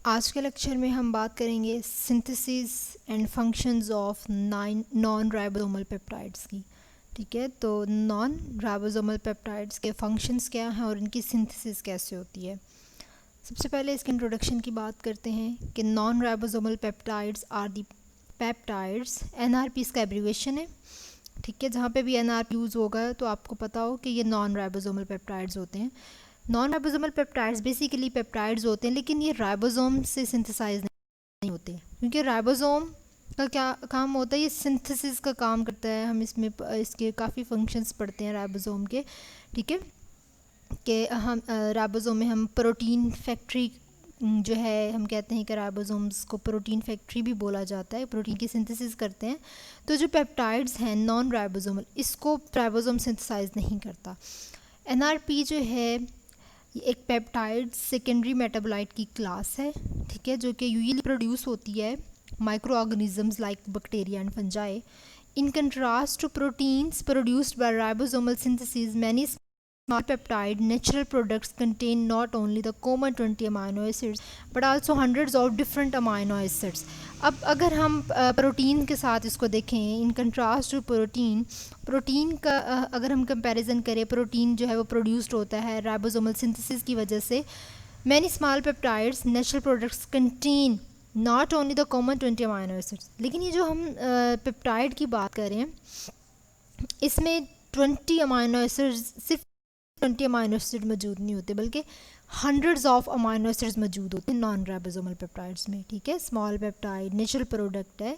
आज के लेक्चर में हम बात करेंगे synthesis and functions of non ribosomal peptides की। ठीक है, तो नॉन राइबोसोमल पेप्टाइड्स के फंक्शंस क्या हैं और इनकी सिंथेसिस कैसे होती है। सबसे पहले इसके इंट्रोडक्शन की बात करते हैं कि non ribosomal peptides are the peptides, NRP इसका एब्रीवेशन है। ठीक है, जहाँ पे भी एनआरपी यूज़ होगा तो आपको पता हो कि ये नॉन राइबोसोमल पेप्टाइड्स होते हैं। Non ribosomal peptides basically peptides होते हैं, लेकिन ये राइबोसोम से सिंथेसाइज नहीं होते, क्योंकि राइबोसोम का क्या काम होता है, ये सिंथेसिस का काम करता है। हम इसमें इसके काफ़ी फंक्शंस पढ़ते हैं राइबोसोम के। ठीक है, कि हम राइबोसोम में हम प्रोटीन फैक्ट्री जो है, हम कहते हैं कि राइबोसोम्स को प्रोटीन फैक्ट्री भी बोला जाता है, प्रोटीन की सिंथेसिस करते हैं। तो जो पेप्टाइड्स हैं नॉन राइबोसोमल, इसको राइबोसोम सिंथेसाइज नहीं करता। एनआरपी जो है ये एक पेप्टाइड सेकेंडरी मेटाबोलाइट की क्लास है। ठीक है, जो कि यूजुअली प्रोड्यूस होती है micro organisms like bacteria and fungi. In contrast to proteins produced by ribosomal synthesis, many small peptide natural products contain not only the common 20 amino acids but also hundreds of different amino acids। अब अगर हम protein के साथ इसको देखें, इन contrast to protein का अगर हम कंपैरिजन करें, प्रोटीन जो है वो प्रोड्यूस्ड होता है राइबोसोमल सिंथेसिस की वजह से। Many small peptides natural products contain not only the common 20 amino acids. लेकिन ये जो हम पेप्टाइड की बात करें, इसमें 20 अमाइनो एसिड्स, सिर्फ 20 अमाइनो एसिड मौजूद नहीं होते, बल्कि हंड्रेड्स ऑफ अमाइनो एसिड्स मौजूद होते हैं नॉन राइबोसोमल पेप्टाइड्स में। ठीक है, स्मॉल पेप्टाइड नेचुरल प्रोडक्ट है,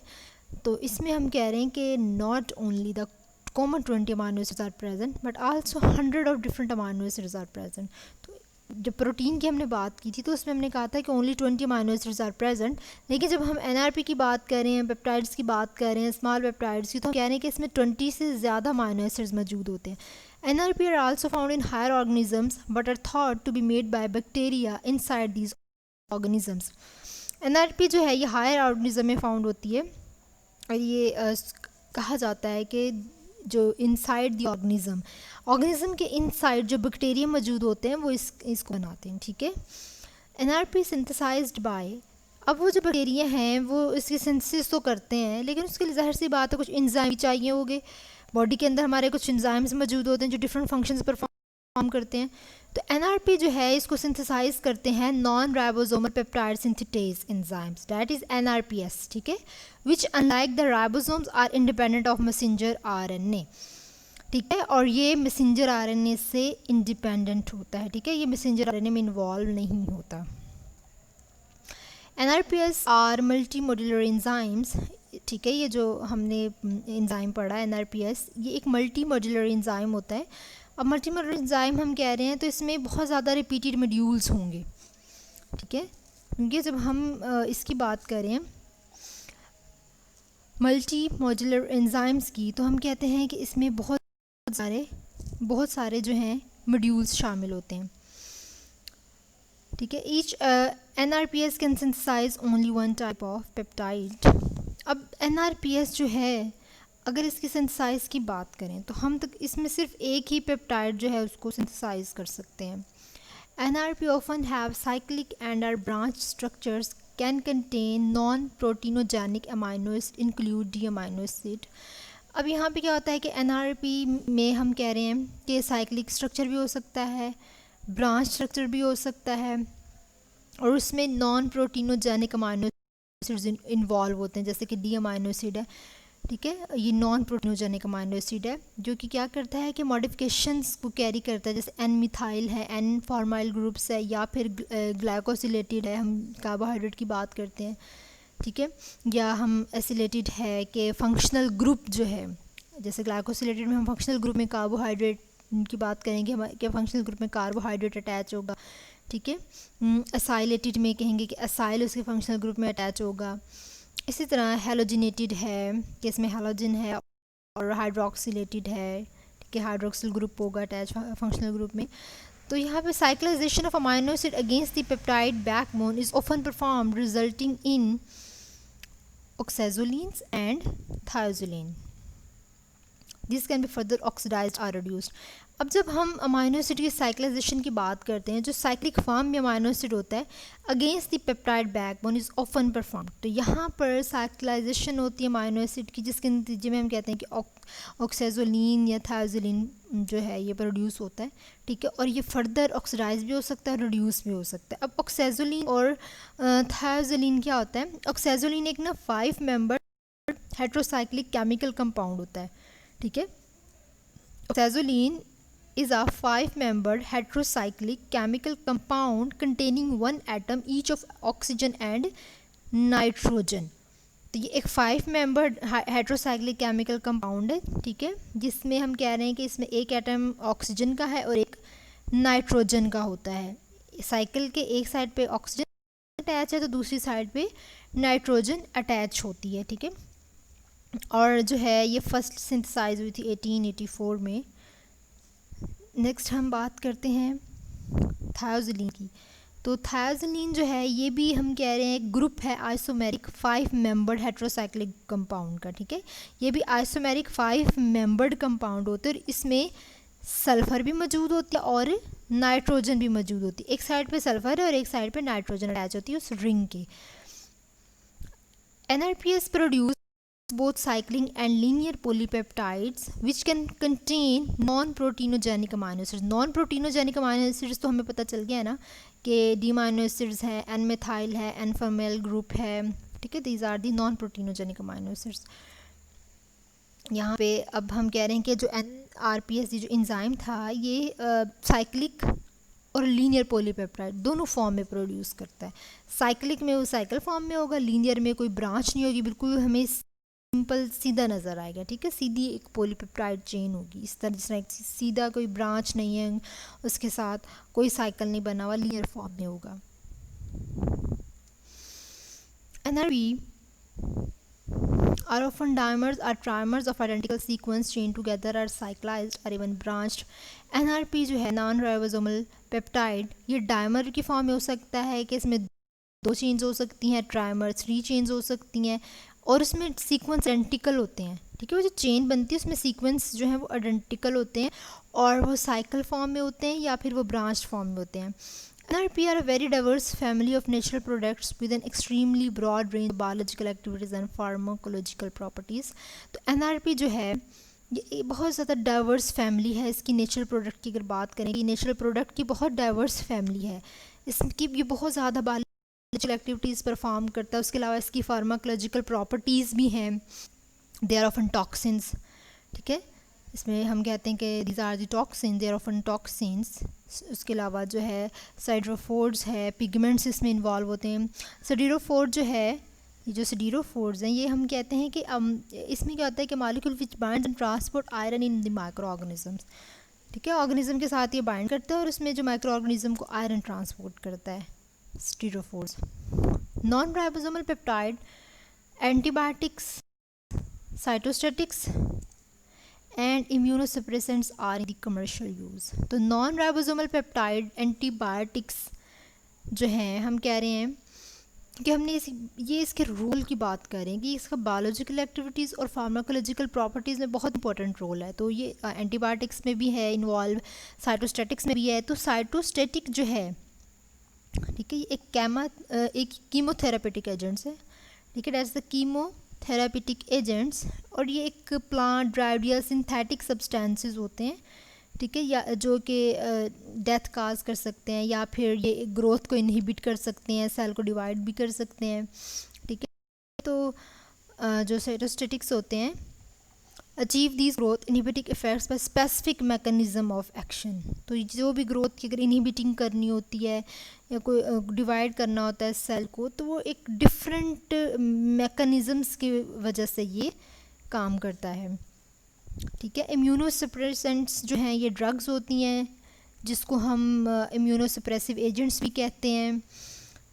तो इसमें हम कह रहे हैं कि not only the common 20 amino acids are present but also 100 of different amino acids are present. तो जब प्रोटीन की हमने बात की थी तो उसमें हमने कहा था कि only 20 amino acids are present, लेकिन जब हम एनआरपी की बात कर रहे हैं, पेप्टाइड्स की बात कर रहे हैं, स्मॉल पेप्टाइड्स की, तो हम कह रहे हैं कि इसमें 20 से ज़्यादा अमाइनो एसिड्स मौजूद होते हैं। NRP are also found in higher organisms but are thought to be made by bacteria inside these organisms। NRP जो है ये हायर ऑर्गेनिज्म में फाउंड होती है, और ये कहा जाता है कि जो इनसाइड द ऑर्गेनिज्म के इनसाइड जो बैक्टीरिया मौजूद होते हैं वो इसको बनाते हैं। ठीक है, NRP सिंथेसाइज्ड बाय, अब वो जो बैक्टीरिया हैं वो इसकी सिंथेसिस तो करते हैं, लेकिन उसके लिए ज़ाहिर सी बात है कुछ एंजाइम भी चाहिए होंगे। बॉडी के अंदर हमारे कुछ एंजाइम्स मौजूद होते हैं जो डिफरेंट फंक्शंस परफॉर्म करते हैं। तो एनआरपी जो है इसको सिंथेसाइज करते हैं non ribosomal peptide synthetase enzymes, that is NRPS. ठीक है, which unlike the ribosomes are independent of messenger RNA. ठीक है, और ये मैसेंजर आरएनए से इंडिपेंडेंट होता है। ठीक है, ये मैसेंजर आरएनए में इन्वॉल्व नहीं होता। NRPS are multi modular enzymes. ठीक है, ये जो हमने एंजाइम पढ़ा NRPS, ये एक मल्टी मॉड्यूलर एंजाइम होता है। अब मल्टी मॉड्यूलर एंजाइम हम कह रहे हैं तो इसमें बहुत ज़्यादा रिपीटेड मॉड्यूल्स होंगे। ठीक है, क्योंकि जब हम इसकी बात करें मल्टी मॉड्यूलर एंजाइम्स की, तो हम कहते हैं कि इसमें बहुत सारे जो हैं मॉड्यूल्स शामिल होते हैं। ठीक है, each NRPS can synthesize only one type of peptide. अब NRPS जो है, अगर इसकी सिंथेसाइज की बात करें तो हम तक इसमें सिर्फ एक ही पेप्टाइड जो है उसको सिंथेसाइज कर सकते हैं। NRP often have cyclic and are branch structures, can contain non proteinogenic amino acid include D amino acid. अब यहाँ पे क्या होता है कि NRP में हम कह रहे हैं कि साइक्लिक स्ट्रक्चर भी हो सकता है, ब्रांच स्ट्रक्चर भी हो सकता है, और उसमें non proteinogenic amino acids involve होते हैं, जैसे कि डी अमाइनो एसिड है। ठीक है, ये नॉन प्रोटीनोजेनिक अमाइनो एसिड है जो कि क्या करता है कि मॉडिफिकेशंस को कैरी करता है, जैसे एन मिथाइल है, एन फॉर्माइल ग्रुप्स है, या फिर ग्लाइकोसिलेटेड है, हम कार्बोहाइड्रेट की बात करते हैं। ठीक है, या हम एसिलेटेड है कि फंक्शनल ग्रुप जो है, जैसे ग्लाइकोसिलेटेड में हम फंक्शनल ग्रुप में कार्बोहाइड्रेट की बात करेंगे, हमारे क्या फंक्शनल ग्रुप में कार्बोहाइड्रेट अटैच होगा। ठीक है, एसाइलेटेड में कहेंगे कि एसाइल उसके फंक्शनल ग्रुप में अटैच होगा। इसी तरह हेलोजिनेटेड है कि इसमें हेलोजन है, और हाइड्रोक्सिलेटेड है कि हाइड्रोक्सिल ग्रुप होगा अटैच फंक्शनल ग्रुप में। तो यहाँ पे cyclisation of amino acid against the peptide backbone is often performed resulting in oxazolines and thiazolines। These can be further oxidized or reduced। अब जब हम अमाइनो एसिड की साइक्लाइजेशन की बात करते हैं, जो साइक्लिक फॉर्म में अमाइनो एसिड होता है against the peptide backbone is often perform. तो यहाँ पर साइक्लाइजेशन होती है अमाइनो एसिड की, जिसके नतीजे में हम कहते हैं कि ऑक्सीजोलिन या थायोजोलिन जो है ये प्रोड्यूस होता है, ठीक है। और ये फर्दर ऑक्सीडाइज भी हो सकता है, रिड्यूस भी हो सकता है। अब ऑक्सीजोलिन और थायोजोलिन क्या होता है? ऑक्सीजोलिन एक ना 5 मेंबर हेट्रोसाइक्लिक केमिकल कंपाउंड होता है, ठीक है। ऑक्सीजोलिन is a 5-membered heterocyclic chemical compound containing one atom each of oxygen and nitrogen। तो ये एक 5-membered heterocyclic chemical compound है, ठीक है, जिसमें हम कह रहे हैं कि इसमें एक एटम ऑक्सीजन का है और एक नाइट्रोजन का होता है। साइकिल के एक साइड पे ऑक्सीजन अटैच है तो दूसरी साइड पे नाइट्रोजन अटैच होती है, ठीक है। और जो है ये फर्स्ट सिंथेसाइज हुई थी 1884 में। नेक्स्ट हम बात करते हैं थायोजोलिन की। तो थायोजोलिन जो है ये भी हम कह रहे हैं एक ग्रुप है आइसोमेरिक 5 मेंबर्ड हेट्रोसाइक्लिक कंपाउंड का, ठीक है। ये भी आइसोमेरिक 5 मेंबर्ड कंपाउंड होते हैं और इसमें सल्फ़र भी मौजूद होती है और नाइट्रोजन भी मौजूद होती है। एक साइड पे सल्फ़र है और एक साइड पे नाइट्रोजन अटैच होती है उस रिंग के। NRPS produce both cycling and linear polypeptides which can contain non-proteinogenic amino acids। non-proteinogenic amino acids तो हमें पता चल गया है ना कि डी अमाइनो एसिड्स हैं, एन मेथाइल है, एन फॉर्मेल ग्रुप है, ठीक है। These are the non proteinogenic amino acids. यहाँ पे अब हम कह रहे हैं कि जो NRPS जो इंजाइम था ये साइक्लिक और लीनियर पॉलीपेप्टाइड दोनों फॉर्म में प्रोड्यूस करता है। साइक्लिक में वो साइकिल फॉर्म में होगा, लीनियर में कोई ब्रांच नहीं होगी, बिल्कुल हमें सिंपल सीधा नज़र आएगा, ठीक है। सीधी एक पॉलीपेप्टाइड चेन होगी इस तरह, जिस तरह सीधा कोई ब्रांच नहीं है, उसके साथ कोई साइकिल नहीं बना हुआ, लीनियर फॉर्म में होगा। NRP are often dimers or trimers of identical sequence chained together or cyclized or even branched। NRP जो है नॉन राइबोसोमल पेप्टाइड, ये डायमर की फॉर्म में हो सकता है कि इसमें 2 चेन्स हो सकती हैं, ट्राइमर 3 चेन्स हो सकती हैं और उसमें सीक्वेंस आइडेंटिकल होते हैं, ठीक है। वो जो चेन बनती है उसमें सीक्वेंस जो है वो आइडेंटिकल होते हैं और वो साइकिल फॉर्म में होते हैं या फिर वो ब्रांच फॉर्म में होते हैं। NRP are a very diverse family of natural products with an extremely broad range of biological activities and pharmacological properties। तो NRP जो है ये बहुत ज़्यादा डाइवर्स फैमिली है इसकी। नेचुरल प्रोडक्ट की अगर बात करें कि नेचुरल प्रोडक्ट की बहुत डाइवर्स फैमिली है, इसकी ये बहुत ज़्यादा बायोलॉजिकल एक्टिविटीज़ परफॉर्म करता है। उसके अलावा इसकी फार्माकोलॉजिकल प्रॉपर्टीज़ भी हैं। दे आर ऑफन टॉक्सिन्स, ठीक है। इसमें हम कहते हैं कि these are the toxin, they are often toxins. उसके अलावा जो है साइड्रोफोर्स है, पिगमेंट्स इसमें इन्वॉल्व होते हैं। सिडीरोफोर जो है, ये जो सिडीरोफोर्स हैं ये हम कहते हैं कि इसमें क्या होता है कि molecule which bind and transport iron in the micro organisms, ठीक है। ऑर्गेनिज्म के साथ ये बाइंड करता है और इसमें जो माइक्रो ऑर्गेनिज्म को आयरन ट्रांसपोर्ट करता है, siderophores. Non ribosomal peptide antibiotics, cytostatics and immunosuppressants are in the commercial use. तो नॉन राइबोसोमल पेप्टाइड एंटीबायोटिक्स जो हैं हम कह रहे हैं कि हमने ये इसके रोल की बात करें कि इसका बायोलॉजिकल एक्टिविटीज़ और फार्माकोलॉजिकल प्रॉपर्टीज़ में बहुत इंपॉर्टेंट रोल है। तो ये एंटीबायोटिक्स में भी है इन्वॉल्व, साइटोस्टैटिक्स में भी है। तो साइटोस्टैटिक जो है, ठीक है, ये एक कीमोथेरापेटिक एजेंट्स है, ठीक है, दैट्स द कीमोथेरापेटिक एजेंट्स। और ये एक प्लांट ड्राइव्ड या सिंथेटिक सब्सटेंसेस होते हैं, ठीक है, या जो कि डेथ काज कर सकते हैं या फिर ये ग्रोथ को इनहिबिट कर सकते हैं, सेल को डिवाइड भी कर सकते हैं, ठीक है। तो जो साइटोस्टैटिक्स होते हैं achieve these growth inhibiting effects by specific mechanism of action. तो जो भी ग्रोथ की अगर इनहिबिटिंग करनी होती है या कोई डिवाइड करना होता है सेल को, तो वो एक डिफरेंट मैकेनिज़म्स की वजह से ये काम करता है, ठीक है। इम्यूनोसप्रेसेंट्स जो हैं ये ड्रग्स होती हैं जिसको हम इम्यूनोसप्रेसिव एजेंट्स भी कहते हैं,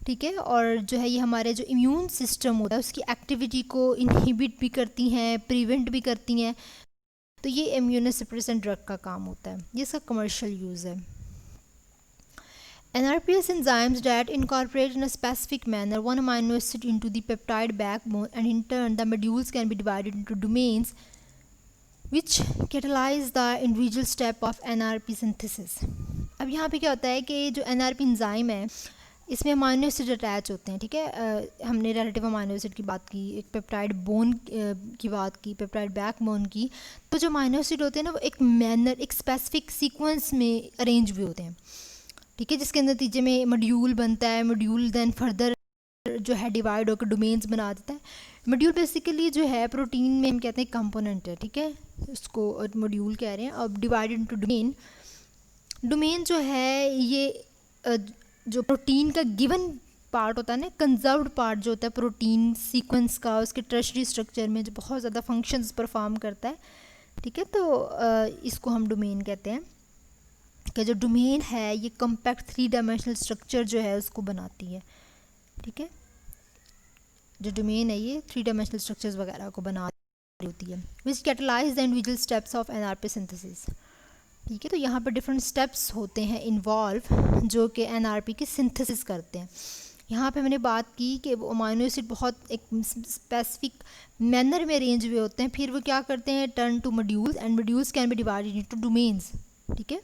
ठीक है। और जो है ये हमारे जो इम्यून सिस्टम होता है उसकी एक्टिविटी को इनहिबिट भी करती हैं, प्रिवेंट भी करती हैं। तो ये इम्यूनोसप्रेसेंट ड्रग का काम होता है, ये इसका कमर्शियल यूज़ है। NRPS enzymes that incorporate in a specific manner one amino acid into the peptide backbone and in turn the modules can be divided into domains which catalyse the individual step of NRP synthesis. अब यहाँ पे क्या होता है कि जो NRP enzyme है इसमें अमाइनो एसिड अटैच होते हैं, ठीक है। हमने रिलेटिव अमाइनो एसिड की बात की, एक पेप्टाइड बोन की बात की, पेप्टाइड बैकबोन की। तो जो अमाइनो एसिड होते हैं ना वो एक मैनर, एक स्पेसिफिक सीक्वेंस में अरेंज हुए होते हैं, ठीक है, जिसके नतीजे में मॉड्यूल बनता है। मॉड्यूल देन फर्दर जो है डिवाइड होकर डोमेन्स बना देता है। मॉड्यूल बेसिकली जो है प्रोटीन में हम कहते हैं कंपोनेंट है, ठीक है, उसको मॉड्यूल कह रहे हैं। अब डिवाइड इनटू डोमेन, डोमेन जो है ये जो प्रोटीन का गिवन पार्ट होता है ना, कंजर्व्ड पार्ट जो होता है प्रोटीन सीक्वेंस का, उसके टर्शरी स्ट्रक्चर में जो बहुत ज़्यादा फंक्शंस परफॉर्म करता है, ठीक है। तो इसको हम डोमेन कहते हैं कि जो डोमेन है ये कॉम्पैक्ट 3 डायमेंशनल स्ट्रक्चर जो है उसको बनाती है, ठीक है। जो डोमेन है ये 3 डायमेंशनल स्ट्रक्चर्स वगैरह को बना रही होती है। Which catalyse the individual steps of NRP synthesis, ठीक है। तो यहाँ पर डिफरेंट स्टेप्स होते हैं इन्वॉल्व जो कि NRP की सिंथेसिस करते हैं। यहाँ पे मैंने बात की कि वो अमाइनो एसिड बहुत एक स्पेसिफिक मैनर में अरेंज हुए होते हैं, फिर वो क्या करते हैं, turn two modules and modules can be divided into domains, ठीक है।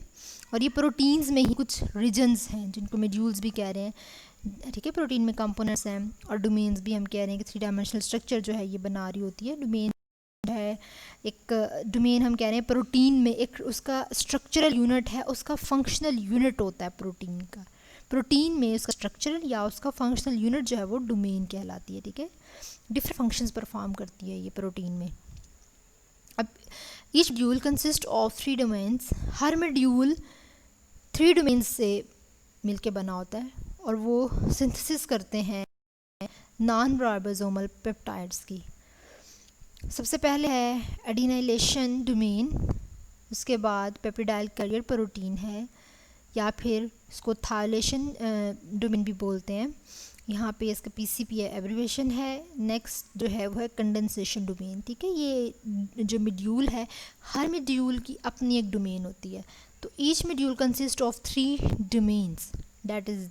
और ये प्रोटीन्स में ही कुछ रीजन्स हैं जिनको मॉड्यूल्स भी कह रहे हैं, ठीक है। प्रोटीन में कंपोनेंट्स हैं और डोमेन्स भी हम कह रहे हैं कि 3 डायमेंशनल स्ट्रक्चर जो है ये बना रही होती है। डोमेन है एक डोमेन हम कह रहे हैं प्रोटीन में एक उसका स्ट्रक्चरल यूनिट है, उसका फंक्शनल यूनिट होता है प्रोटीन का। प्रोटीन में उसका स्ट्रक्चरल या उसका फंक्शनल यूनिट जो है वो डोमेन कहलाती है, ठीक है। डिफरेंट फंक्शंस परफॉर्म करती है ये प्रोटीन में। अब each module consist of 3 domains, her module 3 domains से मिलके बना होता है और वो सिंथेसिस करते हैं नॉन राइबोसोमल पेप्टाइड्स की। सबसे पहले है एडिनाइलेशन डोमेन, उसके बाद पेप्टिडाइल कैरियर प्रोटीन है या फिर इसको थायलेशन डोमेन भी बोलते हैं। यहाँ पे इसका PCP एब्रीवेशन है। नेक्स्ट जो है वो है कंडेंसेशन डोमेन, ठीक है। ये जो मॉड्यूल है हर मॉड्यूल की अपनी एक डोमेन होती है। तो each module consist of 3 domains, that is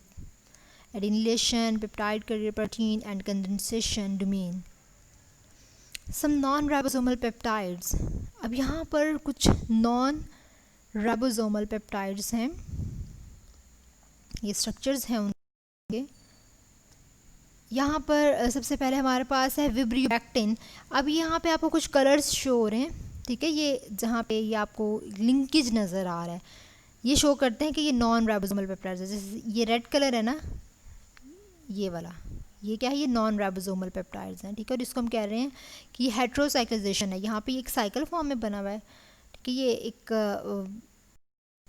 adenylation, peptide carrier protein and condensation domain. Some non ribosomal peptides, अब यहाँ पर कुछ नॉन राइबोसोमल पेप्टाइड्स हैं, ये स्ट्रक्चर्स हैं उनके। यहाँ पर सबसे पहले हमारे पास है विब्रियोबैक्टिन। अब यहाँ पे आपको कुछ कलर्स शो हो रहे हैं, ठीक है। ये जहाँ पे ये आपको लिंकेज नज़र आ रहा है ये शो करते हैं कि ये नॉन राइबोसोमल पेप्टाइड्स है। जैसे ये रेड कलर है ना, ये वाला, ये क्या है, ये नॉन राइबोसोमल पेप्टाइड्स हैं, ठीक है। और इसको हम कह रहे हैं कि ये हेट्रोसाइक्लाइजेशन है। यहाँ पे एक साइकिल फॉर्म में बना हुआ है, ठीक है। ये एक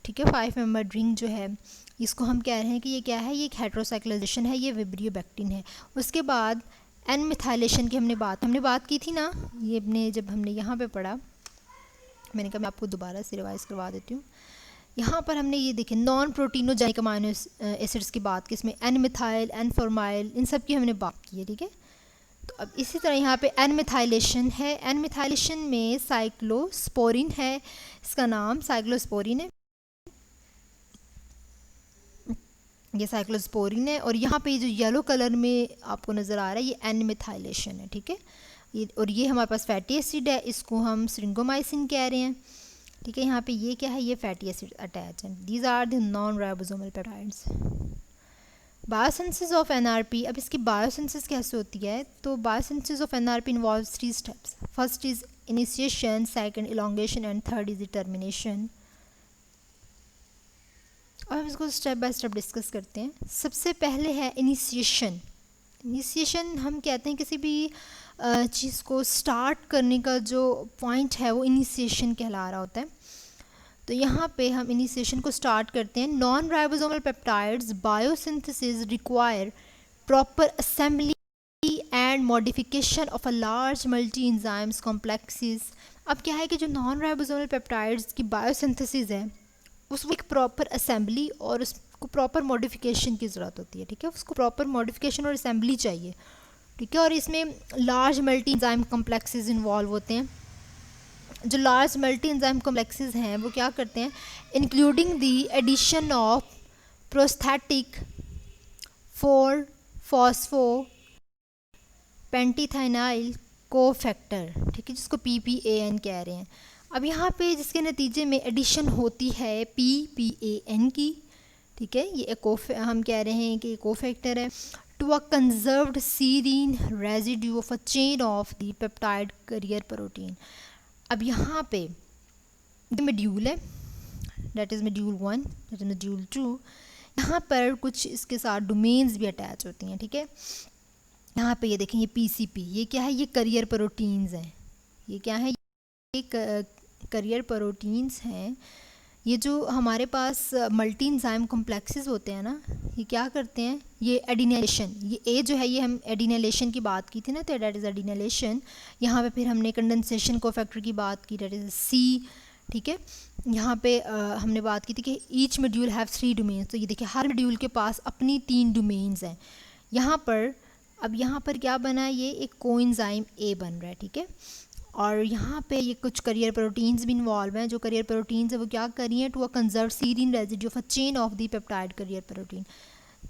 ठीक है 5 मेंबर रिंग जो है इसको हम कह रहे हैं कि ये क्या है, ये एक हेट्रोसाइक्लाइजेशन है, ये विब्रियोबैक्टिन है। उसके बाद एन मिथाइलेशन की हमने बात की थी ना, ये अपने जब हमने यहाँ पे पढ़ा, मैंने कहा मैं आपको दोबारा से रिवाइज करवा देती हूँ। यहाँ पर हमने ये देखे नॉन प्रोटीनोजेनिक अमाइनो एसिड्स की बात की, इसमें एन मिथाइल, एन फॉर्माइल, इन सब की हमने बात की है, ठीक है। तो अब इसी तरह यहाँ पे एन मिथाइलेशन है। एन मिथाइलेशन में साइक्लोस्पोरिन है, इसका नाम साइक्लोस्पोरिन है, ये साइक्लोस्पोरिन है। और यहाँ पे जो येलो कलर में आपको नज़र आ रहा है ये एन मिथाइलेशन है, ठीक है। और ये हमारे पास फैटी एसिड है, इसको हम स्ट्रिंगोमाइसिन कह रहे हैं, ठीक है। यहाँ पे ये क्या है, ये फैटी एसिड अटैच है। These are the non ribosomal peptides. Biosynthesis of NRP, अब इसकी बायोसिंथेसिस कैसे होती है, तो biosynthesis of NRP involves 3 steps. First is initiation, second elongation and third is termination. अब हम इसको स्टेप बाय स्टेप डिस्कस करते हैं। सबसे पहले है इनिशिएशन। इनिशिएशन हम कहते हैं किसी भी चीज़ को स्टार्ट करने का जो पॉइंट है वो इनिशिएशन कहला रहा होता है। तो यहाँ पे हम इनिशिएशन को स्टार्ट करते हैं। Non ribosomal peptides biosynthesis require proper assembly and modification of a large multi enzymes complexes. अब क्या है कि जो नॉन राइबोसोमल पेप्टाइड्स की बायोसिंथेसिस है उसको एक प्रॉपर असेंबली और उसको प्रॉपर मॉडिफिकेशन की ज़रूरत होती है, ठीक है। उसको प्रॉपर मॉडिफिकेशन और असेंबली चाहिए, ठीक है। और इसमें large multi enzyme complexes involve होते हैं। जो लार्ज मल्टी एंजाइम कॉम्प्लेक्सेस हैं वो क्या करते हैं, including the addition of prosthetic 4 phospho pantetheinyl cofactor, ठीक है, जिसको PPAN कह रहे हैं। अब यहाँ पे जिसके नतीजे में एडिशन होती है PPAN की, ठीक है, ये हम कह रहे हैं कि कोफैक्टर है to a conserved serine residue of a chain of the peptide carrier protein. अब यहाँ पे मॉड्यूल है, that is module 1, that is module 2। यहाँ पर कुछ इसके साथ डोमेन्स भी अटैच होती हैं, ठीक है। यहाँ पे ये देखें, ये PCP, ये क्या है, ये करियर प्रोटीन्स हैं। ये क्या है, ये करियर प्रोटीन्स हैं। ये जो हमारे पास मल्टी एंजाइम कॉम्प्लेक्सेस होते हैं ना, ये क्या करते हैं, ये एडिनेलेशन, ये ए जो है, ये हम एडिनेलेशन की बात की थी ना, तो डेट इज़ एडिनेलेशन। यहाँ पे फिर हमने कंडेंसेशन कोफैक्टर की बात की, डेट इज़ C, ठीक है। यहाँ पे हमने बात की थी कि ईच मॉड्यूल हैव 3 डोमेन्स, तो ये देखिए हर मॉड्यूल के पास अपनी 3 डोमेन्स हैं। यहाँ पर अब यहाँ पर क्या बना है, ये एक कोएंजाइम A बन रहा है, ठीक है। और यहाँ पे ये कुछ करियर प्रोटीन्स भी इन्वॉल्व हैं। जो करियर प्रोटीन्स है वो क्या कर रही हैं, to a conserve serine residue of a chain of the peptide carrier protein.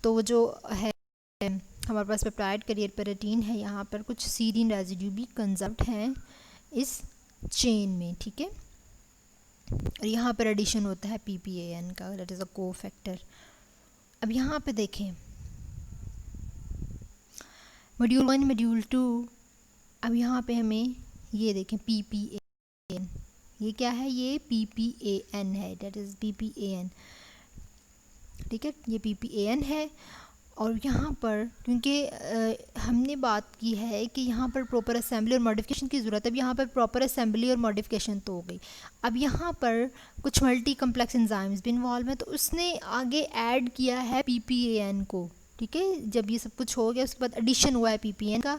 तो वो जो है हमारे पास पेप्टाइड करियर प्रोटीन है, यहाँ पर कुछ सीरीन रेजिड्यू भी कंजर्व्ड हैं इस चेन में, ठीक है। और यहाँ पर एडिशन होता है PPAN का, दैट इज़ अ कोफैक्टर। अब यहाँ पे देखें मॉड्यूल 1, मॉड्यूल 2। अब यहाँ पे हमें ये देखें PPAN, ये क्या है, ये PPAN है, दैट इज़ PPAN, ठीक है, ये PPAN है। और यहाँ पर क्योंकि हमने बात की है कि यहाँ पर प्रॉपर असेंबली और मॉडिफिकेशन की ज़रूरत है। अब यहाँ पर प्रॉपर असेंबली और मॉडिफिकेशन तो हो गई, अब यहाँ पर कुछ मल्टी कम्प्लेक्स एंजाइम्स भी इन्वॉल्व हैं, तो उसने आगे ऐड किया है PPAN को, ठीक है। जब ये सब कुछ हो गया उसके बाद एडिशन हुआ है PPAN का,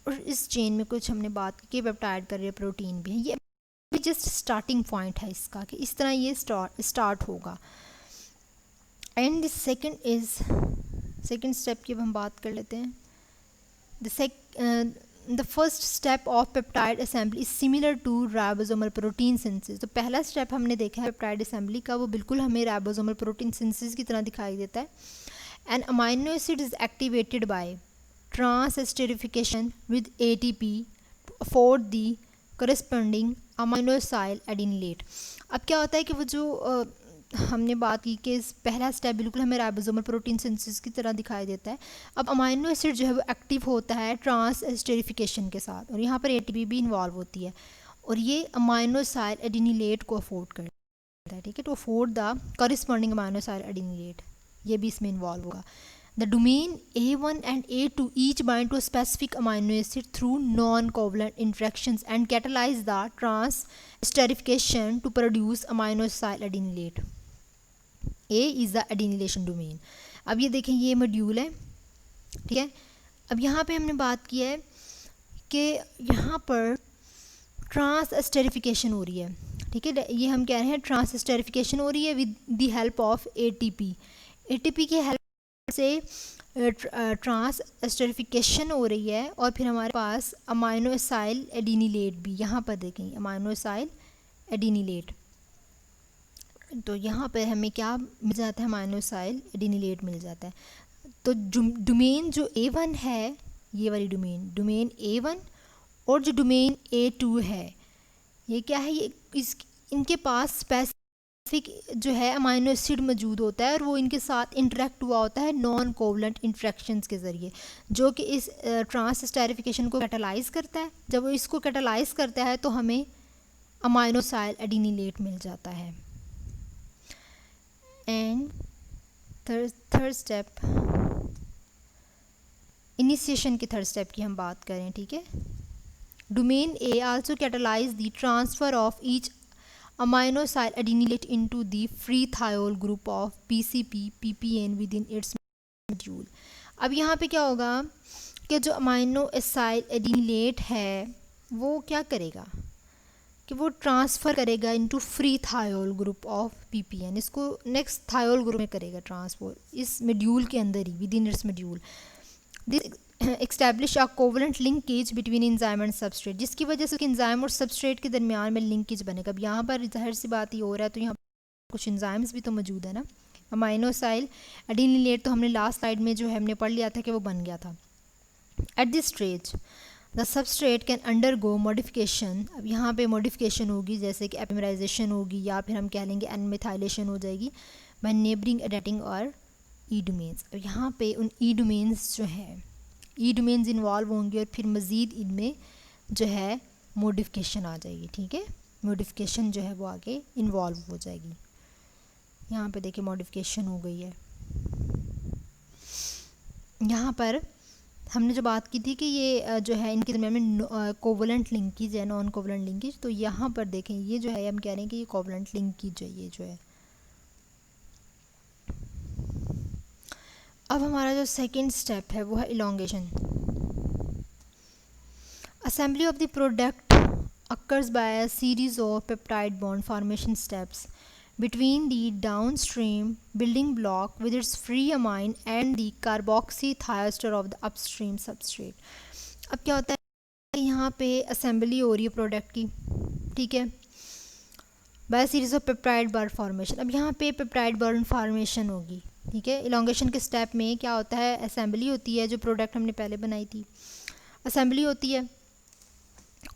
और इस चेन में कुछ हमने बात की कि पेप्टाइड करियर प्रोटीन भी है। ये जस्ट स्टार्टिंग पॉइंट है इसका कि इस तरह ये स्टार्ट होगा। एंड द सेकेंड स्टेप की अब हम बात कर लेते हैं। The first step of peptide assembly is similar to ribosomal protein synthesis. तो पहला स्टेप हमने देखा है पेप्टाइड असेंबली का, वो बिल्कुल हमें राइबोसोमल प्रोटीन सिंथेसिस की तरह दिखाई देता है। An amino acid is activated by transesterification with ATP to afford the corresponding amino acyl adenylate। अब क्या होता है कि वो जो हमने बात की कि पहला स्टेप बिल्कुल हमें राइबोसोमल प्रोटीन सिंथेसिस की तरह दिखाई देता है। अब अमाइनो एसिड जो है वो एक्टिव होता है ट्रांसएस्टेरिफिकेशन के साथ, और यहाँ पर ATP भी इन्वॉल्व होती है, और ये अमाइनो acyl adenylate को अफोर्ड करता है, ठीक है। तो afford the corresponding amino acyl adenylate, ये भी इसमें इन्वॉल्व होगा। The domain A1 and A2 each bind to a specific amino acid through non-covalent interactions and catalyze the trans-esterification to produce amino acyl adenylate. A is the adenylation domain. अब ये देखें, ये module है, ठीक है। अब यहाँ पे हमने बात की है कि यहाँ पर ट्रांसएस्टेरिफिकेशन हो रही है, ठीक है। ये हम कह रहे हैं ट्रांसएस्टेरिफिकेशन हो रही है with the help of ATP। ATP की हेल्प से ट्रांसएस्टेरिफिकेशन हो रही है, और फिर हमारे पास अमाइनो एसाइल एडिनिलेट भी, यहाँ पर देखें अमाइनो एसाइल एडिनिलेट। तो यहाँ पर हमें क्या मिल जाता है, अमाइनो एसाइल एडिनिलेट मिल जाता है। तो डोमेन जो A1 है, ये वाली डोमेन A1, और जो डोमेन A2 है, ये क्या है, ये इनके पास जो है अमाइनो एसिड मौजूद होता है, और वो इनके साथ इंटरेक्ट हुआ होता है नॉन कोवलेंट इंटरेक्शंस के ज़रिए, जो कि इस ट्रांसएस्टेरिफिकेशन को कैटालाइज करता है। जब वो इसको कैटालाइज करता है तो हमें अमाइनो एसाइल एडिनिलेट मिल जाता है। एंड थर्ड स्टेप, इनिशिएशन के थर्ड स्टेप की हम बात करें, ठीक है। Domain A also catalyse the transfer of each amino acyl adenylate into the free thiol group of PCP PPN within its module। अब यहाँ पे क्या होगा कि जो अमाइनो एसाइल एडिनिलेट है वो क्या करेगा कि वो ट्रांसफ़र करेगा into free thiol group of PPN, इसको नेक्स्ट थायोल ग्रुप में करेगा ट्रांसफर इस मॉड्यूल के अंदर ही, within its module. This establish a covalent linkage between enzyme and substrate, जिसकी वजह से एंजाइम और सबस्ट्रेट के दरमियान में लिंकेज बनेगा। अब यहाँ पर जाहिर सी बात ही हो रहा है, तो यहाँ कुछ एंजाइम्स भी तो मौजूद है ना। अमाइनो एसाइल एडिनिलेट तो हमने लास्ट स्लाइड में जो है हमने पढ़ लिया था कि वो बन गया था। At this stage the substrate can undergo modification. अब यहाँ पे मॉडिफिकेशन होगी जैसे कि एपिमराइजेशन होगी या फिर हम कह लेंगे एन मिथाइलेशन हो जाएगी बाय नेबरिंग एडेटिंग और ई डोमेन्स। अब यहाँ पे उन ई डोमेन्स जो है ई डोमेन्स इन्वॉल्व होंगे और फिर मज़ीद इनमें जो है मॉडिफिकेशन आ जाएगी। ठीक है, मॉडिफिकेशन जो है वो आगे इन्वॉल्व हो जाएगी। यहाँ पे देखिए मॉडिफिकेशन हो गई है। यहाँ पर हमने जो बात की थी कि ये जो है इनके दरमियान में कोवलेंट लिंकेज है, नॉन कोवलेंट लिंकेज, तो यहाँ पर देखें ये जो है हम कह रहे हैं कि ये कोवलेंट लिंकेज है ये जो है। अब हमारा जो सेकंड स्टेप है वो है elongation. Assembly of the product occurs by a series of peptide bond formation steps between the downstream building block with its free amine and the carboxy thioester of the upstream substrate। अब क्या होता है, यहाँ पे assembly हो रही है product की, ठीक है, bye series of peptide bond formation. अब यहाँ पे पेप्टाइड बॉन्ड फॉर्मेशन होगी, ठीक है। इलोंगेशन के स्टेप में क्या होता है, असेंबली होती है, जो प्रोडक्ट हमने पहले बनाई थी असेंबली होती है,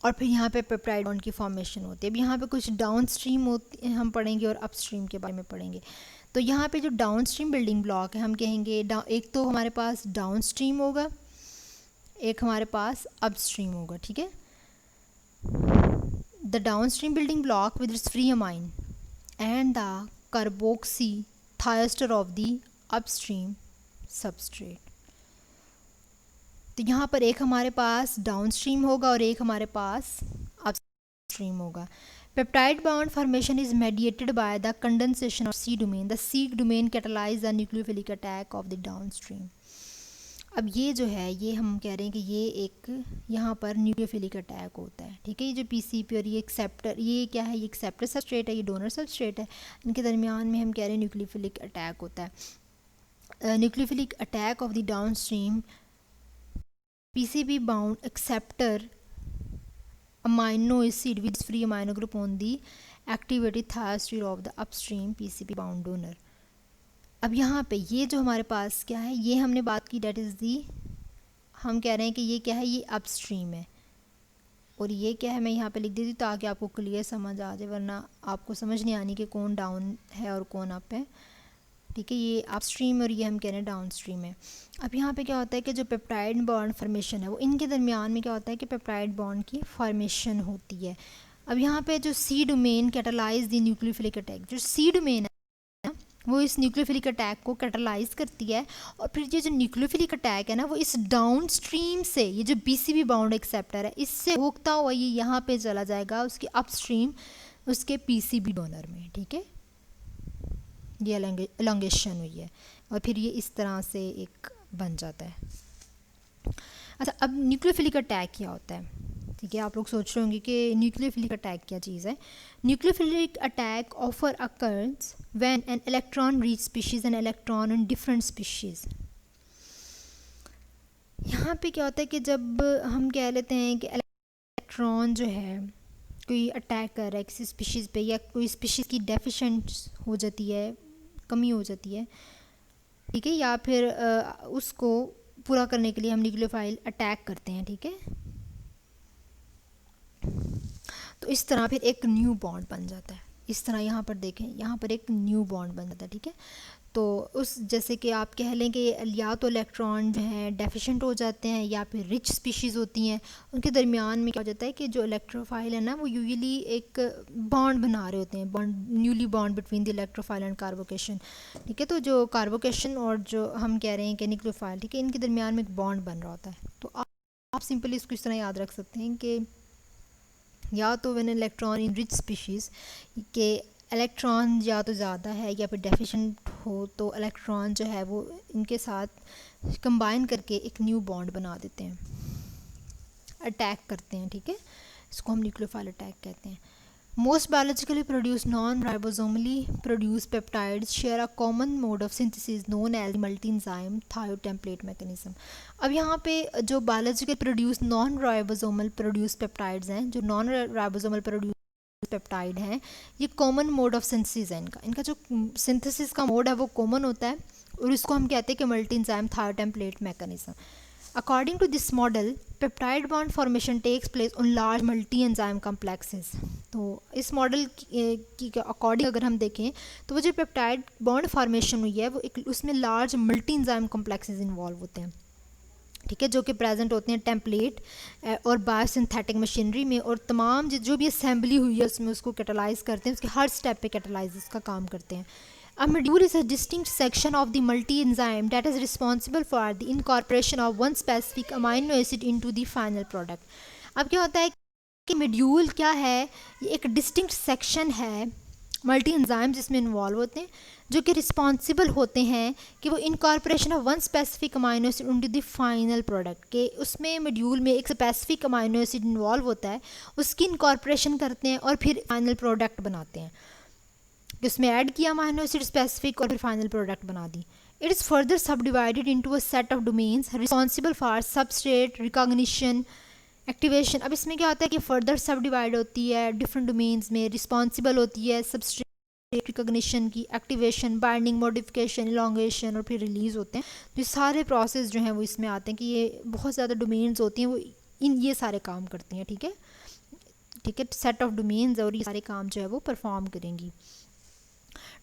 और फिर यहाँ पे पेप्टाइड बॉन्ड की फॉर्मेशन होती है। अब यहाँ पे कुछ डाउन स्ट्रीम होती हम पढ़ेंगे और अपस्ट्रीम के बारे में पढ़ेंगे। तो यहाँ पे जो डाउन स्ट्रीम बिल्डिंग ब्लॉक है हम कहेंगे एक तो हमारे पास डाउन स्ट्रीम होगा, एक हमारे पास अपस्ट्रीम होगा, ठीक है। The downstream building block with its free amine and the carboxy thioester of the upstream substrate. तो यहाँ पर एक हमारे पास डाउनस्ट्रीम होगा और एक हमारे पास अपस्ट्रीम होगा। Peptide bond formation is mediated by the condensation of C domain. The C domain catalyse the nucleophilic attack of the downstream. अब ये जो है ये हम कह रहे हैं कि ये एक यहाँ पर न्यूक्लियोफिलिक अटैक होता है, ठीक है। ये जो पीसीपी और ये एक्सेप्टर, ये क्या है, ये एक्सेप्टर सबस्ट्रेट है, ये डोनर सबस्ट्रेट है, इनके दरमियान में हम कह रहे हैं न्यूक्लियोफिलिक अटैक होता है। Nucleophilic attack of the downstream PCB bound acceptor amino acid with free amino group on the activated thioester of the upstream PCB bound donor। अब यहाँ पे ये जो हमारे पास क्या है, ये हमने बात की डेट इज़ दी, हम कह रहे हैं कि ये क्या है, ये अपस्ट्रीम है, और ये क्या है मैं यहाँ पे लिख देती हूँ ताकि आपको क्लियर समझ आ जाए, वरना आपको समझ नहीं आनी कि कौन डाउन है और कौन अप है, ठीक है। ये अपस्ट्रीम और ये हम कह रहे हैं डाउनस्ट्रीम है। अब यहाँ पे क्या होता है कि जो पेप्टाइड बॉन्ड फॉर्मेशन है वो इनके दरमियान में क्या होता है कि पेप्टाइड बॉन्ड की फॉर्मेशन होती है। अब यहाँ पे जो C domain catalyse the nucleophilic attack, जो सी डोमेन है वो इस न्यूक्लियोफिलिक अटैक को कैटलाइज करती है, और फिर ये जो न्यूक्लियोफिलिक अटैक है ना वो इस डाउनस्ट्रीम से, ये जो BCB बाउंड एक्सेप्टर है इससे होता हुआ ये यहाँ पे चला जाएगा उसके अपस्ट्रीम उसके PCB डोनर में, ठीक है। ये एलोंगेशन हुई है और फिर ये इस तरह से एक बन जाता है। अच्छा, अब न्यूक्लियोफिलिक अटैक क्या होता है, ठीक है। आप लोग सोच रहे होंगे कि न्यूक्लियोफिलिक अटैक क्या चीज़ है। Nucleophilic attack offer occurs when an electron reach species an electron in different species. यहाँ पे क्या होता है कि जब हम कह लेते हैं कि इलेक्ट्रॉन जो है कोई अटैक कर रहा है किसी स्पीशीज़ पे, या कोई स्पीशीज़ की डेफिशिएंट हो जाती है, कमी हो जाती है, ठीक है, या फिर उसको पूरा करने के लिए हम न्यूक्लियोफाइल अटैक करते हैं, ठीक है। तो इस तरह फिर एक न्यू बॉन्ड बन जाता है, इस तरह यहाँ पर देखें, यहाँ पर एक न्यू बॉन्ड बन जाता है, ठीक है। तो उस जैसे कि आप कह लें कि या तो इलेक्ट्रॉन जो है डेफिशिएंट हो जाते हैं या फिर रिच स्पीशीज़ होती हैं, उनके दरमियान में क्या हो जाता है कि जो इलेक्ट्रोफाइल है ना वो यूजुअली एक बॉन्ड बना रहे होते हैं, bond newly bond between the electrophile and carbocation, ठीक है। तो जो कार्बोकेशन और जो हम कह रहे हैं कि न्यूक्लियोफाइल, ठीक है, इनके दरमियान में एक बॉन्ड बन रहा होता है। तो आप सिंपली इसको इस तरह याद रख सकते हैं कि या तो when electron in rich species के इलेक्ट्रॉन या तो ज़्यादा है या फिर डेफिशिएंट हो, तो इलेक्ट्रॉन जो है वो इनके साथ कंबाइन करके एक न्यू बॉन्ड बना देते हैं, अटैक करते हैं, ठीक है। इसको हम न्यूक्लियोफाइल अटैक कहते हैं। Most biologically produce non ribosomally produce peptides share a common mode of synthesis known as multi enzyme thiotemplate mechanism. अब यहाँ पे जो biological produce non ribosomal produce peptides हैं, जो नॉन राइबोसोमल प्रोड्यूस पेप्टाइड हैं, ये कॉमन मोड ऑफ सिंथेसिस है। इनका जो सिंथेसिस का मोड है वो कॉमन होता है, और इसको हम कहते हैं कि multi enzyme thiotemplate mechanism. According to this model, peptide bond formation takes place on large multi-enzyme complexes. तो इस मॉडल की अकॉर्डिंग अगर हम देखें तो वो जो पेप्टाइड बॉन्ड फॉर्मेशन हुई है वो एक उसमें large multi enzyme complexes involve होते हैं, ठीक है, जो कि प्रेजेंट होते हैं टेम्पलेट और बायोसिंथेटिक मशीनरी में, और तमाम जो भी असेंबली हुई है उसमें उसको कैटालाइज करते हैं, उसके हर स्टेप पे कैटालाइज का काम करते हैं. A module is a distinct section of the multi-enzyme that is responsible for the incorporation of one specific amino acid into the final product. अब क्या होता है कि मॉड्यूल क्या है, ये एक डिस्टिंक्ट सेक्शन है मल्टी एंजाइम जिसमें इन्वॉल्व होते हैं, जो कि रिस्पॉन्सिबल होते हैं कि वो incorporation of one specific amino acid into the final product, के उसमें मॉड्यूल में एक स्पेसिफिक अमाइनो एसिड इन्वॉल्व होता है, उसकी इनकॉर्पोरेशन करते हैं और फिर फाइनल प्रोडक्ट बनाते हैं. उसमें ऐड किया अमाइनो एसिड स्पेसिफिक और फिर फाइनल प्रोडक्ट बना दी. इट इज़ फर्दर सब divided into a set of domains responsible for substrate recognition activation. अब इसमें क्या होता है कि फर्दर सब डिवाइड होती है डिफरेंट डोमेन्स में, रिस्पॉन्सिबल होती है सबस्ट्रेट रिकॉग्निशन की, एक्टिवेशन, बाइंडिंग, मॉडिफिकेशन, इलॉन्गेशन और फिर रिलीज़ होते हैं. तो ये सारे प्रोसेस जो हैं वो इसमें आते हैं कि ये बहुत ज़्यादा डोमेन्स होती हैं, वो ये सारे काम करती हैं. ठीक है, ठीक है, सेट ऑफ डोमेन्स और ये सारे काम जो है वो परफॉर्म करेंगी.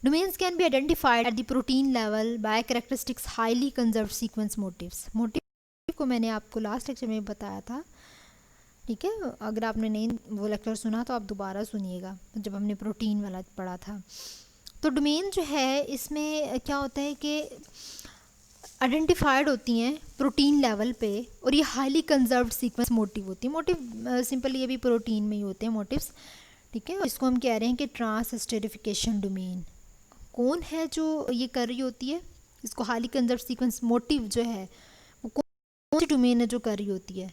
Domains can be identified at the protein level by characteristics highly conserved sequence motifs. Motive को मैंने आपको लास्ट लेक्चर में बताया था, ठीक है, अगर आपने नहीं वो लेक्चर सुना तो आप दोबारा सुनिएगा जब हमने प्रोटीन वाला पढ़ा था. तो डोमेन जो है इसमें क्या होता है कि आइडेंटिफाइड होती हैं प्रोटीन लेवल पे, और ये हाईली कंजर्व्ड सीक्वेंस मोटिव होती है. मोटिव सिंपली ये भी प्रोटीन में ही होते हैं मोटिव्स, ठीक है. इसको हम कह रहे हैं कि ट्रांसस्टेरिफिकेशन डोमेन. कौन है जो ये कर रही होती है इसको, हाईली कंजर्व्ड सीक्वेंस मोटिव जो है वो कौन सी डोमेन है जो कर रही होती है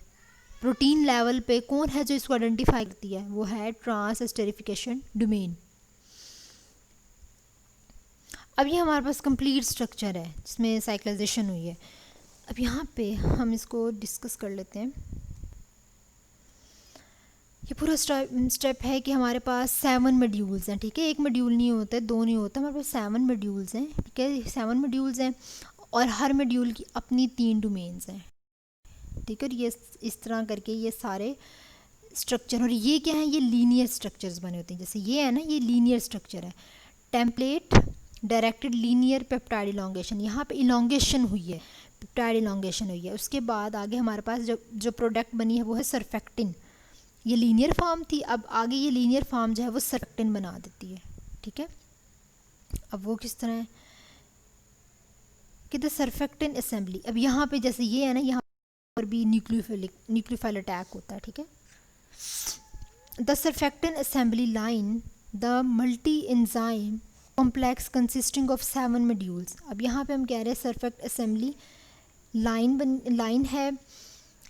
प्रोटीन लेवल पे, कौन है जो इसको आइडेंटिफाई करती है, वो है ट्रांसस्टेरिफिकेशन डोमेन. अब ये हमारे पास कंप्लीट स्ट्रक्चर है जिसमें साइक्लाइजेशन हुई है. अब यहाँ पे हम इसको डिस्कस कर लेते हैं. ये पूरा स्टेप है कि हमारे पास 7 मॉड्यूल्स हैं, ठीक है. एक मॉड्यूल नहीं होता है, 2 नहीं होता, हमारे पास 7 मॉड्यूल्स हैं, ठीक है. 7 मॉड्यूल्स हैं और हर मॉड्यूल की अपनी 3 डोमेन्स हैं, ठीक है. ये इस तरह करके ये सारे स्ट्रक्चर, और ये क्या है, ये लीनियर स्ट्रक्चर्स बने होते हैं. जैसे ये है ना, ये लीनियर स्ट्रक्चर है, template directed linear peptide elongation. यहाँ पे इलॉन्गेशन हुई है, पेप्टाइड इलॉन्गेशन हुई है. उसके बाद आगे हमारे पास जो प्रोडक्ट बनी है वो है सरफेक्टिन. ये लीनियर फॉर्म थी, अब आगे ये लीनियर फॉर्म जो है वो सरफेक्टिन बना देती है, ठीक है. अब वो किस तरह है कि द सरफेक्टिन असेंबली. अब यहाँ पे जैसे ये है ना, यहाँ पर भी न्यूक्लियोफाइल अटैक होता है, ठीक है. The surfactin assembly line the multi enzyme complex consisting of 7 modules. अब यहाँ पे हम कह रहे हैं सरफेक्ट असेंबली लाइन है,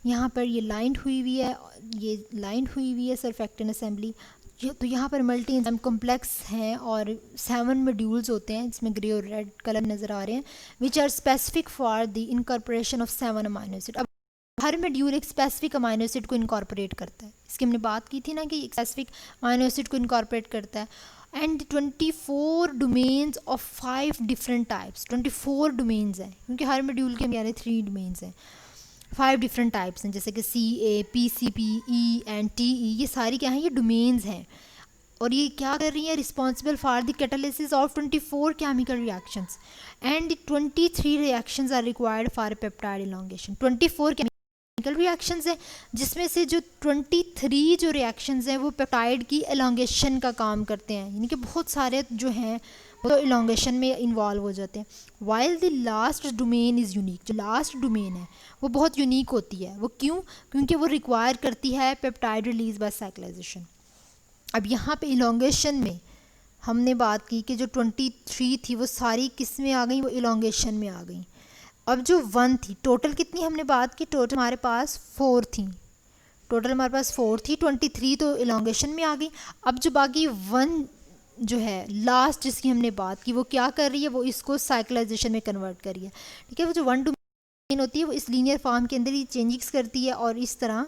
यहाँ पर ये लाइन हुई हुई है, ये लाइन हुई हुई है सरफेक्टिन असेंबली. तो यहाँ पर मल्टी एंजाइम कॉम्प्लेक्स हैं और 7 मॉड्यूल्स होते हैं जिसमें ग्रे और रेड कलर नज़र आ रहे हैं, which are specific for the incorporation of 7 amino acid. अब हर मॉड्यूल एक स्पेसिफिक अमाइनो एसिड को इनकॉर्पोरेट करता है. इसकी हमने बात की थी ना कि एक स्पेसिफिक अमाइनो एसिड को इनकॉर्पोरेट करता है. And 24 domains of 5 different types. 24 domains हैं क्योंकि हर मॉड्यूल के हमारे 3 डोमेन्स हैं. 5 डिफरेंट टाइप्स हैं जैसे कि CA, PCP, E and TE. ये सारी क्या हैं, ये डोमेन्स हैं. और ये क्या कर रही है, responsible for the catalysis of 24 chemical reactions and 23 reactions are required for peptide elongation. 24 chemical reactions हैं जिसमें से जो 23 जो रिएक्शंस हैं वो पेप्टाइड की इलॉन्गेशन का काम करते हैं. यानी कि बहुत सारे जो हैं वो तो इलॉन्गेशन में इन्वॉल्व हो जाते हैं. While the last domain is unique. जो लास्ट डोमेन है वो बहुत यूनिक होती है. वो क्यों? क्योंकि वो रिक्वायर करती है पेप्टाइड रिलीज बाय साइक्लाइजेशन. अब यहाँ पे इलॉन्गेशन में हमने बात की कि जो 23 थी वो सारी किस में आ गई, वो इलॉन्गेशन में आ गई. अब जो 1 थी, टोटल कितनी हमने बात की, टोटल हमारे पास 4 थी. टोटल हमारे पास 4 थी, 23 तो इलॉन्गेशन में आ गई. अब जो बाकी 1 जो है लास्ट जिसकी हमने बात की वो क्या कर रही है, वो इसको साइक्लाइजेशन में कन्वर्ट कर रही है, ठीक है. वो जो 1 डोमेन होती है वो इस लीनियर फॉर्म के अंदर ही चेंजेस करती है और इस तरह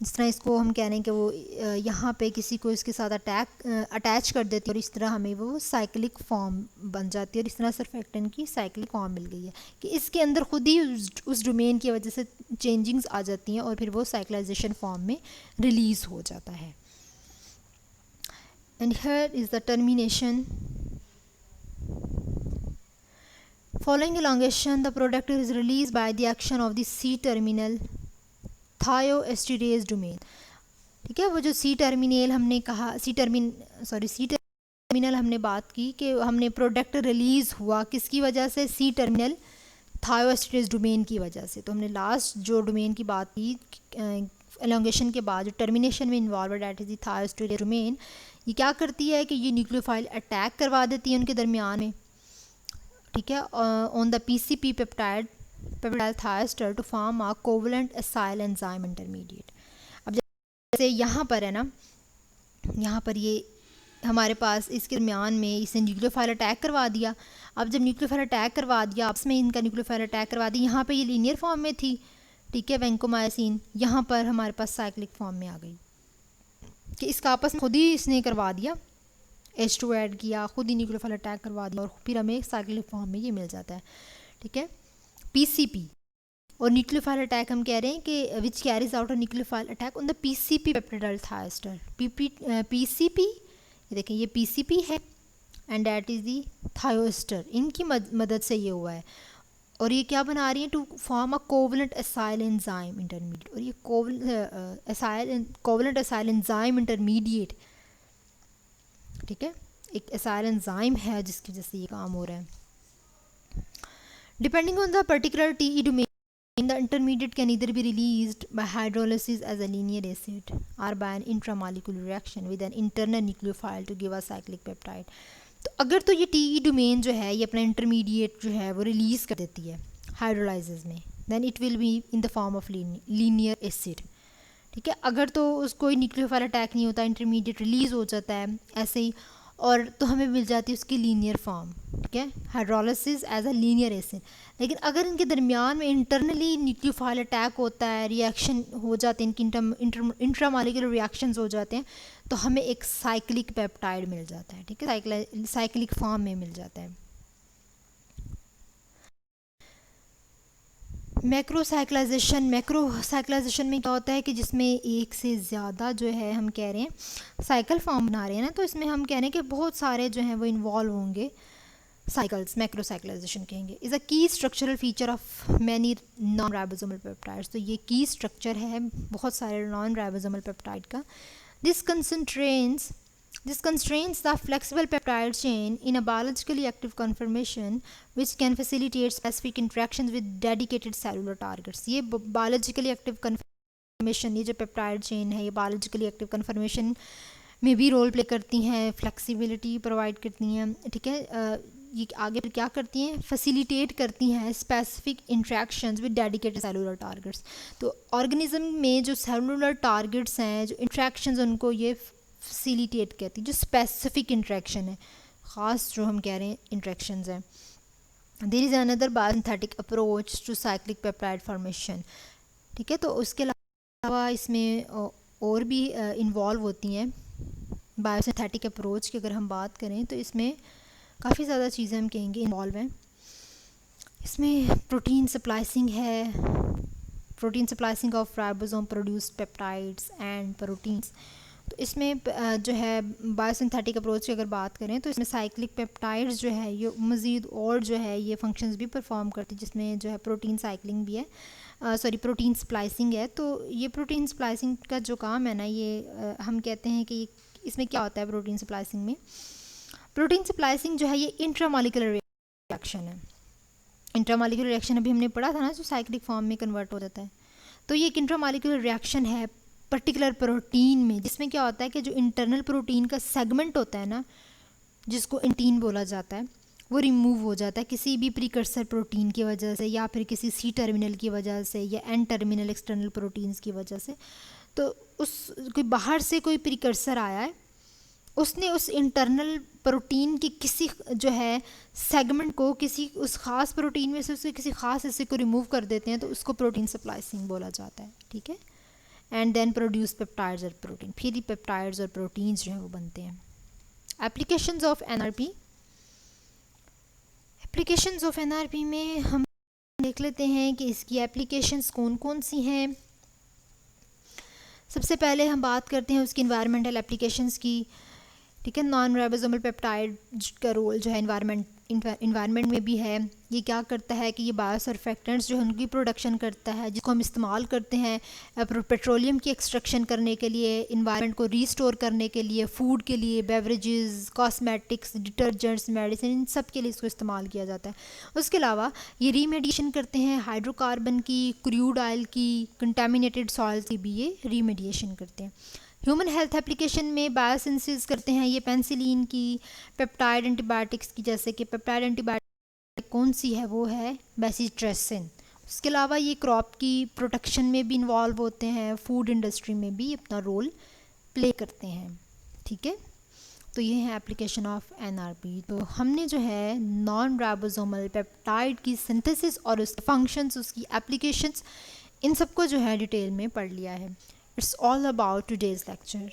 जिस तरह इसको हम कह रहे हैं कि वो यहाँ पे किसी को इसके साथ अटैच कर देती है और इस तरह हमें वो साइक्लिक फॉर्म बन जाती है, और इस तरह सर्फेक्टेंट की साइक्लिक फॉर्म मिल गई है कि इसके अंदर खुद ही उस डोमेन की वजह से चेंजिंग्स आ जाती हैं और फिर वो साइक्लाइजेशन फॉर्म में रिलीज़ हो जाता है. And here is the termination. Following elongation, the product is released by the action of the C-terminal thioesterase domain. ठीक है, वो जो C टर्मिनल हमने बात की कि हमने प्रोडक्ट रिलीज़ हुआ किसकी वजह से, C टर्मिनल थायोएस्टरेज डोमेन की वजह से. तो हमने लास्ट जो डोमेन की बात की एलोंगेशन के बाद जो टर्मिनेशन में इन्वॉल्व है, डेट इज़ द थायोएस्टरेज डोमेन. ये क्या करती है कि ये न्यूक्लियोफाइल अटैक करवा देती है उनके दरमियान में, ठीक है, on the PCP peptide thioester to form a covalent acyl enzyme intermediate. अब जैसे यहाँ पर है ना, यहाँ पर ये हमारे पास इसके दरमियान में इसने न्यूक्लियोफाइल अटैक करवा दिया. अब जब न्यूक्लियोफाइल अटैक करवा दिया, आपस में इनका न्यूक्लियोफाइल अटैक करवा दिया, यहाँ पे ये लीनियर फॉर्म में थी, ठीक है, वैंकोमाइसिन, यहाँ पर हमारे पास साइक्लिक फॉर्म में आ गई कि इसका आपस में खुद ही इसने करवा दिया, H2 ऐड किया, खुद ही न्यूक्लियोफाइल अटैक करवा दिया और फिर हमें साइक्लिक फॉर्म में ये मिल जाता है. ठीक है, पीसीपी और न्यूक्लियोफाइल अटैक हम कह रहे हैं कि which carries out a nucleophile attack on the PCP peptidyl thioester. PCP, ये देखें ये पीसीपी है and that is the thioester, इनकी मदद से ये हुआ है. और ये क्या बना रही है, to form a covalent acyl enzyme intermediate. और ये कोवलेंट एसाइल एंजाइम इंटरमीडिएट, ठीक है, एक एसाइल एंजाइम है जिसकी वजह से ये काम हो रहा है. Depending on the particular T domain, the intermediate can either be released by hydrolysis as a linear acid or by an intramolecular reaction with an internal nucleophile to give a cyclic peptide. तो अगर तो ये T domain जो है ये अपना intermediate जो है वो रिलीज़ कर देती है हाइड्रोलाइसिस में, then it will be in the form of linear acid. ठीक है, अगर तो उसको न्यूक्लियोफाइल अटैक नहीं होता, इंटरमीडिएट रिलीज़ हो जाता है ऐसे ही, और तो हमें मिल जाती है उसकी लीनियर फॉर्म. ठीक है, hydrolysis as a linear acid. लेकिन अगर इनके दरमियान में इंटरनली न्यूक्लियोफाइल अटैक होता है, रिएक्शन हो जाते हैं, इनकी इंट्रामॉलिक्यूलर रिएक्शंस हो जाते हैं, तो हमें एक साइक्लिक पेप्टाइड मिल जाता है. ठीक है, साइक्लिक फॉर्म में मिल जाता है. मैक्रोसाइक्लाइजेशन में क्या होता है कि जिसमें एक से ज़्यादा जो है हम कह रहे हैं साइकिल फॉर्म बना रहे हैं ना, तो इसमें हम कह रहे हैं कि बहुत सारे जो हैं वो इन्वॉल्व होंगे. साइकिल्स मैक्रोसाइक्लाइजेशन कहेंगे. इज़ अ की structural feature of many non ribosomal peptides. तो ये की स्ट्रक्चर है बहुत सारे नॉन राइबोसोमल पेप्टाइड का. This constrains the flexible peptide chain in a biologically active conformation which can facilitate specific interactions with dedicated cellular targets. ये biologically active conformation, ये जो peptide chain है ये biologically active conformation में भी role play करती हैं, फ्लेक्सिबिलिटी प्रोवाइड करती हैं. ठीक है, ये आगे क्या करती हैं, फैसिलिटेट करती हैं specific interactions with dedicated cellular targets. तो ऑर्गेनिज्म में जो सेलुलर टारगेट्स हैं, जो इंट्रैक्शंस, उनको ये फैसिलिटेट करती है, जो स्पेसिफिक इंट्रैक्शन है, ख़ास जो हम कह रहे हैं इंट्रैक्शंस हैं. There is another biosynthetic approach to cyclic peptide formation. ठीक है, तो उसके अलावा इसमें और भी इन्वॉल्व होती हैं बायोसिंथेटिक अप्रोच की. अगर हम बात करें तो इसमें काफ़ी ज़्यादा चीज़ें हम कहेंगे इन्वॉल्व हैं. इसमें प्रोटीन स्प्लाइसिंग है, protein splicing of ribosome produced peptides and proteins. तो इसमें जो है बायोसिंथेटिक अप्रोच की अगर बात करें तो इसमें साइक्लिक पेप्टाइड्स जो है ये मज़ीद और जो है ये फंक्शंस भी परफॉर्म करती है, जिसमें जो है प्रोटीन साइक्लिंग भी है, प्रोटीन स्प्लाइसिंग है. तो ये प्रोटीन स्प्लाइसिंग का जो काम है ना, ये हम कहते हैं कि इसमें क्या होता है प्रोटीन स्प्लाइसिंग में. प्रोटीन स्प्लाइसिंग जो है ये इंट्रामॉलिक्यूलर रिएक्शन है. इंट्रामॉलिक्यूलर रिएक्शन अभी हमने पढ़ा था ना, जो साइक्लिक फॉर्म में कन्वर्ट हो जाता है. तो ये एक इंट्रामॉलिक्यूलर रिएक्शन है पर्टिकुलर प्रोटीन में, जिसमें क्या होता है कि जो इंटरनल प्रोटीन का सेगमेंट होता है ना, जिसको इंटीन बोला जाता है, वो रिमूव हो जाता है किसी भी प्रीकर्सर प्रोटीन की वजह से, या फिर किसी सी टर्मिनल की वजह से, या एन टर्मिनल एक्सटर्नल प्रोटीन्स की वजह से. तो उस कोई बाहर से कोई प्रीकर्सर आया है, उसने उस इंटरनल प्रोटीन की किसी जो है सेगमेंट को किसी उस ख़ास प्रोटीन में से उसके किसी ख़ास हिस्से को रिमूव कर देते हैं, तो उसको प्रोटीन स्प्लाइसिंग बोला जाता है. ठीक है, एंड देन प्रोड्यूस पेप्टाइड्स और प्रोटीन, फिर ही पेप्टाइड्स और प्रोटीन्स जो हैं वो बनते हैं। Applications of NRP, applications of NRP में हम देख लेते हैं कि इसकी एप्लीकेशंस कौन कौन सी हैं। सबसे पहले हम बात करते हैं उसकी इन्वायरमेंटल एप्लीकेशंस की, ठीक है। नॉन राइबोसोमल पेप्टाइड का रोल जो है इन्वायरमेंट में भी है। ये क्या करता है कि ये बायोसरफेक्टेंट्स जो है उनकी प्रोडक्शन करता है, जिसको हम इस्तेमाल करते हैं पेट्रोलियम की एक्सट्रैक्शन करने के लिए, इन्वायरमेंट को रीस्टोर करने के लिए, फूड के लिए, बेवरेजेस, कॉस्मेटिक्स, डिटर्जेंट्स, मेडिसिन, इन सब के लिए इसको इस्तेमाल किया जाता है। उसके अलावा ये रीमेडिएशन करते हैं हाइड्रोकार्बन की, क्रूड ऑयल की, कंटेमिनेटेड सॉइल्स की भी ये रीमेडिएशन करते हैं। ह्यूमन हेल्थ एप्लीकेशन में बायोसिंथेसिस करते हैं ये पेनिसिलिन की, पेप्टाइड एंटीबायोटिक्स की, जैसे कि पेप्टाइड एंटीबायोटिक कौन सी है वो है बेसिट्रेसिन। उसके अलावा ये क्रॉप की प्रोटेक्शन में भी इन्वॉल्व होते हैं, फूड इंडस्ट्री में भी अपना रोल प्ले करते हैं, ठीक है। तो ये है एप्लीकेशन ऑफ एनआरपी। तो हमने जो है नॉन राइबोसोमल पेप्टाइड की सिंथेसिस और उसके फंक्शंस, उसकी एप्लीकेशंस, इन सबको जो है डिटेल में पढ़ लिया है। It's all about today's lecture.